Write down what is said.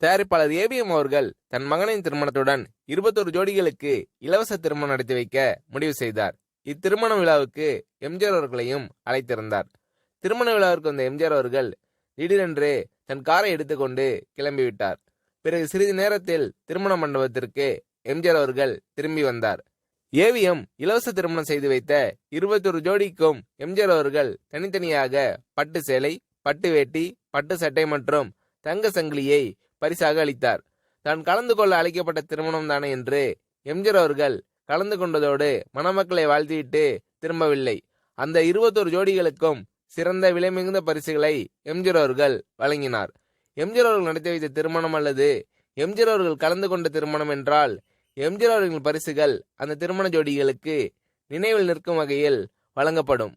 தயாரிப்பாளர் ஏவிஎம் அவர்கள் தன் மகனின் திருமணத்துடன் 21 ஜோடிகளுக்கு இலவச திருமணம் நடத்தி வைக்க முடிவு செய்தார். இத்திருமண விழாவுக்கு எம்ஜிஆர் அவர்களையும் அழைத்திருந்தார். திருமண விழாவிற்கு வந்த எம்ஜிஆர் அவர்கள் திடீரென்று தன் காரை எடுத்துக்கொண்டு கிளம்பிவிட்டார். பிறகு சிறிது நேரத்தில் திருமண மண்டபத்திற்கு எம்ஜிஆர் அவர்கள் திரும்பி வந்தார். ஏவிஎம் இலவச திருமணம் செய்து வைத்த 21 ஜோடிக்கும் எம்ஜிஆர் அவர்கள் தனித்தனியாக பட்டு சேலை, பட்டு வேட்டி, பட்டு சட்டை மற்றும் தங்க சங்கிலியை பரிசாக அளித்தார். தான் கலந்து கொள்ள அழைக்கப்பட்ட திருமணம் தானே என்று எம்ஜிஆர் அவர்கள் கலந்து கொண்டதோடு மணமக்களை வாழ்த்திவிட்டு திரும்பவில்லை. அந்த 21 ஜோடிகளுக்கும் சிறந்த விலை மிகுந்த பரிசுகளை எம்ஜிஆர் அவர்கள் வழங்கினார். எம்ஜிஆர் அவர்கள் நடத்தி வைத்த திருமணம் அல்லது எம்ஜிஆர் அவர்கள் கலந்து கொண்ட திருமணம் என்றால் எம்ஜிஆர் அவர்களின் பரிசுகள் அந்த திருமண ஜோடிகளுக்கு நினைவில் நிற்கும் வகையில் வழங்கப்படும்.